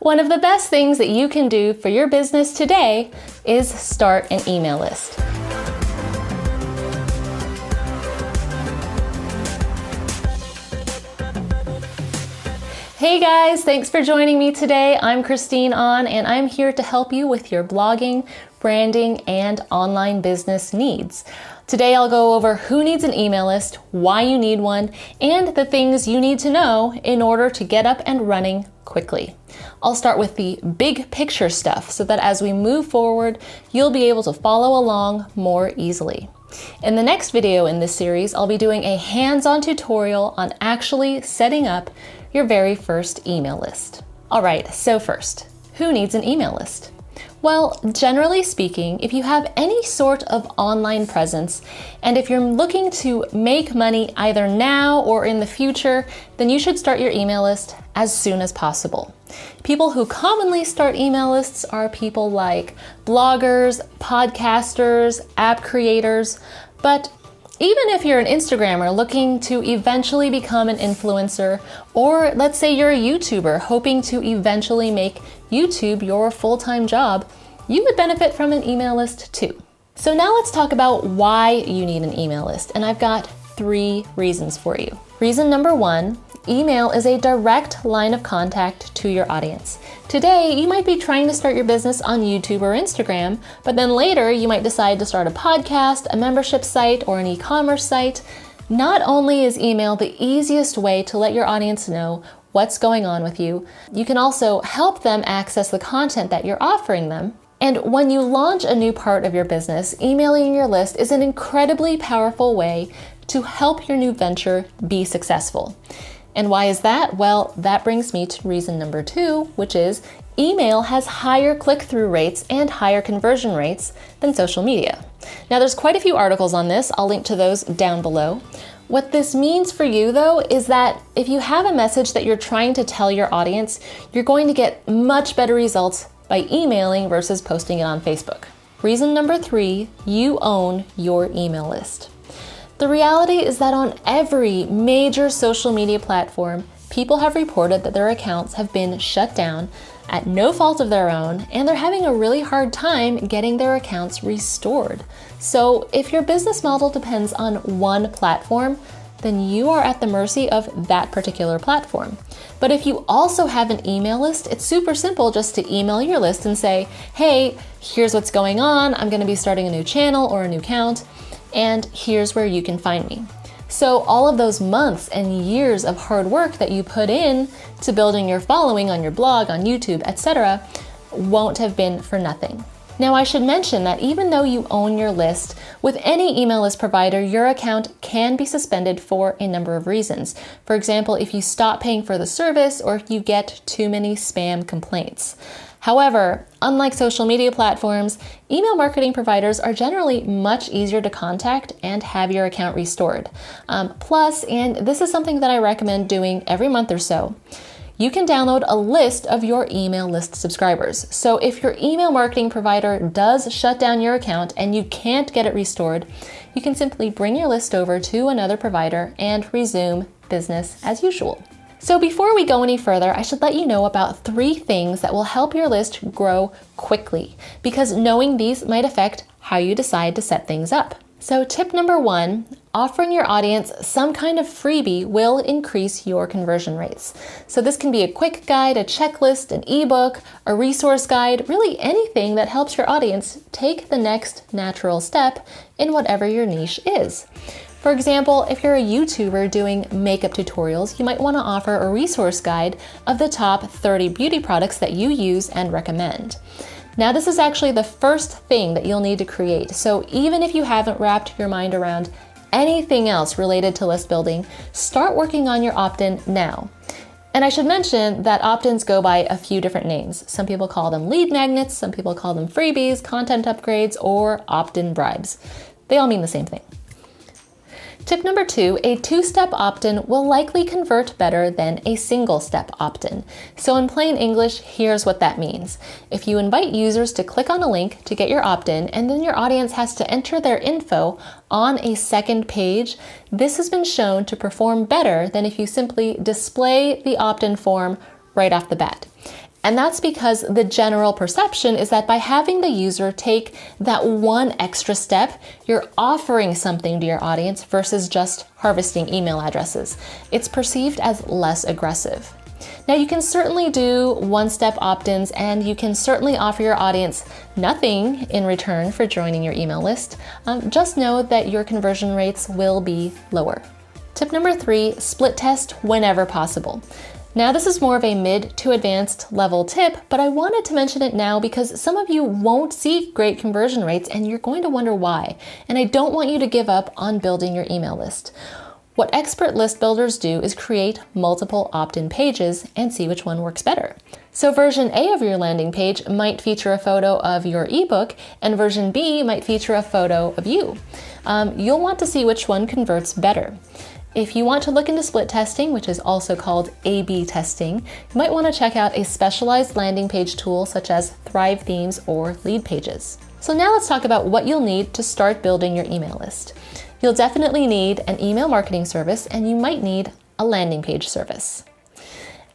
One of the best things that you can do for your business today is start an email list. Hey guys, thanks for joining me today. I'm Christine and I'm here to help you with your blogging, branding, and online business needs. Today I'll go over who needs an email list, why you need one, and the things you need to know in order to get up and running quickly. I'll start with the big picture stuff so that as we move forward, you'll be able to follow along more easily. In the next video in this series, I'll be doing a hands-on tutorial on actually setting up your very first email list. All right, so first, who needs an email list? Well, generally speaking, if you have any sort of online presence, and if you're looking to make money either now or in the future, then you should start your email list as soon as possible. People who commonly start email lists are people like bloggers, podcasters, app creators, but even if you're an Instagrammer looking to eventually become an influencer, or let's say you're a YouTuber hoping to eventually make YouTube your full-time job, you would benefit from an email list too. So now let's talk about why you need an email list, and I've got 3 reasons for you. Reason number 1, email is a direct line of contact to your audience. Today, you might be trying to start your business on YouTube or Instagram, but then later you might decide to start a podcast, a membership site, or an e-commerce site. Not only is email the easiest way to let your audience know what's going on with you, you can also help them access the content that you're offering them. And when you launch a new part of your business, emailing your list is an incredibly powerful way to help your new venture be successful. And why is that? Well, that brings me to reason number 2, which is email has higher click-through rates and higher conversion rates than social media. Now, there's quite a few articles on this. I'll link to those down below. What this means for you, though, is that if you have a message that you're trying to tell your audience, you're going to get much better results by emailing versus posting it on Facebook. Reason number 3, you own your email list. The reality is that on every major social media platform, people have reported that their accounts have been shut down at no fault of their own, and they're having a really hard time getting their accounts restored. So if your business model depends on one platform, then you are at the mercy of that particular platform. But if you also have an email list, it's super simple just to email your list and say, hey, here's what's going on. I'm going to be starting a new channel or a new account, and here's where you can find me. So all of those months and years of hard work that you put in to building your following on your blog, on YouTube, etc., won't have been for nothing. Now, I should mention that even though you own your list, with any email list provider, your account can be suspended for a number of reasons. For example, if you stop paying for the service or if you get too many spam complaints. However, unlike social media platforms, email marketing providers are generally much easier to contact and have your account restored. Plus, and this is something that I recommend doing every month or so, you can download a list of your email list subscribers. So if your email marketing provider does shut down your account and you can't get it restored, you can simply bring your list over to another provider and resume business as usual. So before we go any further, I should let you know about 3 things that will help your list grow quickly, because knowing these might affect how you decide to set things up. So tip number 1, offering your audience some kind of freebie will increase your conversion rates. So this can be a quick guide, a checklist, an ebook, a resource guide, really anything that helps your audience take the next natural step in whatever your niche is. For example, if you're a YouTuber doing makeup tutorials, you might want to offer a resource guide of the top 30 beauty products that you use and recommend. Now, this is actually the first thing that you'll need to create. So even if you haven't wrapped your mind around anything else related to list building, start working on your opt-in now. And I should mention that opt-ins go by a few different names. Some people call them lead magnets, some people call them freebies, content upgrades, or opt-in bribes. They all mean the same thing. Tip number 2, a 2-step opt-in will likely convert better than a single-step opt-in. So in plain English, here's what that means. If you invite users to click on a link to get your opt-in, and then your audience has to enter their info on a second page, this has been shown to perform better than if you simply display the opt-in form right off the bat. And that's because the general perception is that by having the user take that one extra step, you're offering something to your audience versus just harvesting email addresses. It's perceived as less aggressive. Now, you can certainly do one-step opt-ins, and you can certainly offer your audience nothing in return for joining your email list. Just know that your conversion rates will be lower. Tip number 3, split test whenever possible. Now, this is more of a mid to advanced level tip, but I wanted to mention it now because some of you won't see great conversion rates and you're going to wonder why. And I don't want you to give up on building your email list. What expert list builders do is create multiple opt-in pages and see which one works better. So version A of your landing page might feature a photo of your ebook, and version B might feature a photo of you. You'll want to see which one converts better. If you want to look into split testing, which is also called A/B testing, you might want to check out a specialized landing page tool such as Thrive Themes or Leadpages. So now let's talk about what you'll need to start building your email list. You'll definitely need an email marketing service, and you might need a landing page service.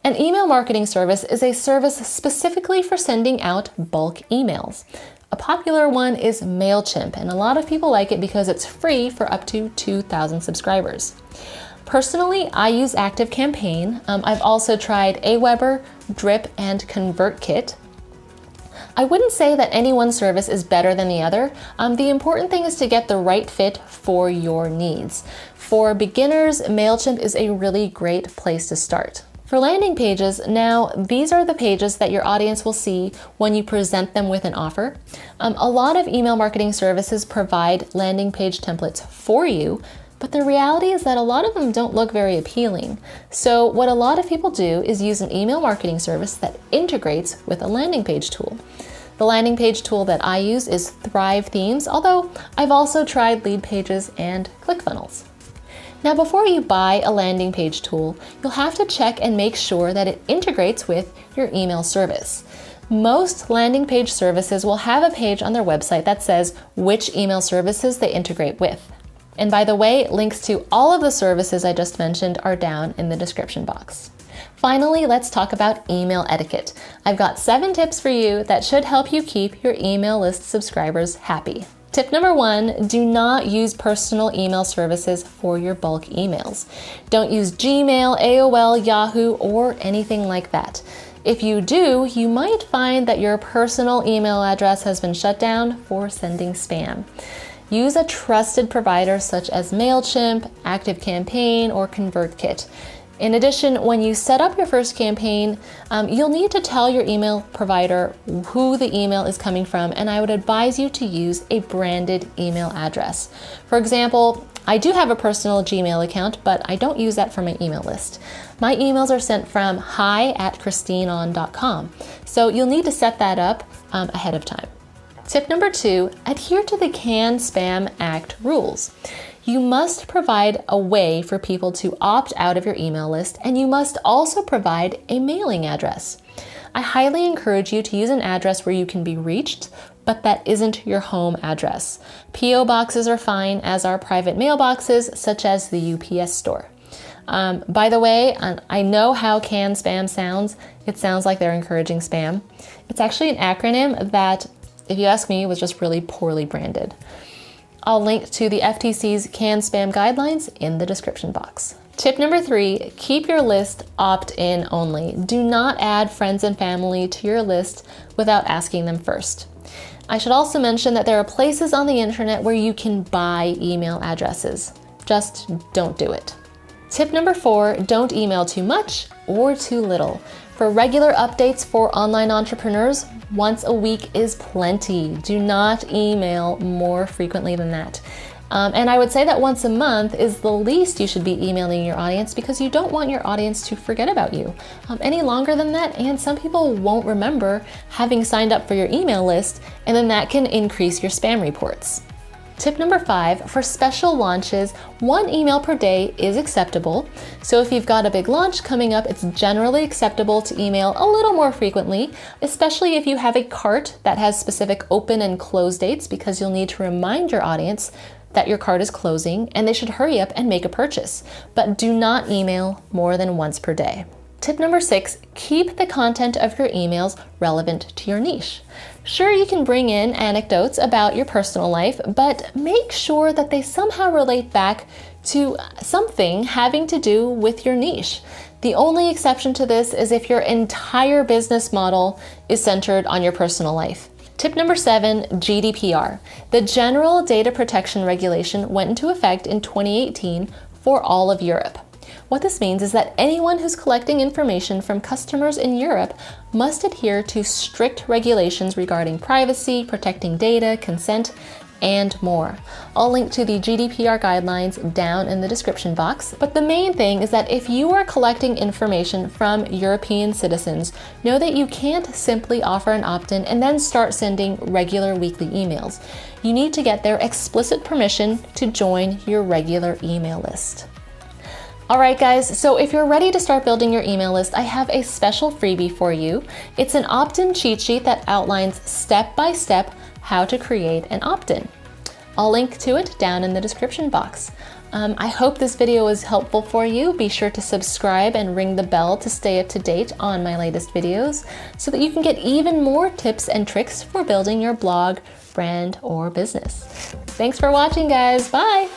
An email marketing service is a service specifically for sending out bulk emails. A popular one is Mailchimp, and a lot of people like it because it's free for up to 2,000 subscribers. Personally, I use ActiveCampaign. I've also tried AWeber, Drip, and ConvertKit. I wouldn't say that any one service is better than the other. The important thing is to get the right fit for your needs. For beginners, Mailchimp is a really great place to start. For landing pages, now these are the pages that your audience will see when you present them with an offer. A lot of email marketing services provide landing page templates for you, but the reality is that a lot of them don't look very appealing. So what a lot of people do is use an email marketing service that integrates with a landing page tool. The landing page tool that I use is Thrive Themes, although I've also tried Leadpages and ClickFunnels. Now, before you buy a landing page tool, you'll have to check and make sure that it integrates with your email service. Most landing page services will have a page on their website that says which email services they integrate with. And by the way, links to all of the services I just mentioned are down in the description box. Finally, let's talk about email etiquette. I've got 7 tips for you that should help you keep your email list subscribers happy. Tip number 1, do not use personal email services for your bulk emails. Don't use Gmail, AOL, Yahoo, or anything like that. If you do, you might find that your personal email address has been shut down for sending spam. Use a trusted provider such as Mailchimp, ActiveCampaign, or ConvertKit. In addition, when you set up your first campaign, you'll need to tell your email provider who the email is coming from, and I would advise you to use a branded email address. For example, I do have a personal Gmail account, but I don't use that for my email list. My emails are sent from hi@christineon.com, so you'll need to set that up ahead of time. Tip number 2, adhere to the CAN-SPAM Act rules. You must provide a way for people to opt out of your email list, and you must also provide a mailing address. I highly encourage you to use an address where you can be reached, but that isn't your home address. PO boxes are fine, as are private mailboxes, such as the UPS store. By the way, I know how CAN-SPAM sounds. It sounds like they're encouraging spam. It's actually an acronym that, if you ask me, was just really poorly branded. I'll link to the FTC's CAN-SPAM guidelines in the description box. Tip number 3, keep your list opt-in only. Do not add friends and family to your list without asking them first. I should also mention that there are places on the internet where you can buy email addresses. Just don't do it. Tip number 4, don't email too much or too little. For regular updates for online entrepreneurs, once a week is plenty. Do not email more frequently than that. And I would say that once a month is the least you should be emailing your audience, because you don't want your audience to forget about you. Any longer than that, and some people won't remember having signed up for your email list, and then that can increase your spam reports. Tip number 5, for special launches, 1 email per day is acceptable. So if you've got a big launch coming up, it's generally acceptable to email a little more frequently, especially if you have a cart that has specific open and close dates, because you'll need to remind your audience that your cart is closing and they should hurry up and make a purchase. But do not email more than once per day. Tip number 6, keep the content of your emails relevant to your niche. Sure, you can bring in anecdotes about your personal life, but make sure that they somehow relate back to something having to do with your niche. The only exception to this is if your entire business model is centered on your personal life. Tip number 7, GDPR. The General Data Protection Regulation went into effect in 2018 for all of Europe. What this means is that anyone who's collecting information from customers in Europe must adhere to strict regulations regarding privacy, protecting data, consent, and more. I'll link to the GDPR guidelines down in the description box. But the main thing is that if you are collecting information from European citizens, know that you can't simply offer an opt-in and then start sending regular weekly emails. You need to get their explicit permission to join your regular email list. All right, guys, so if you're ready to start building your email list, I have a special freebie for you. It's an opt-in cheat sheet that outlines step-by-step how to create an opt-in. I'll link to it down in the description box. I hope this video was helpful for you. Be sure to subscribe and ring the bell to stay up to date on my latest videos so that you can get even more tips and tricks for building your blog, brand, or business. Thanks for watching, guys. Bye.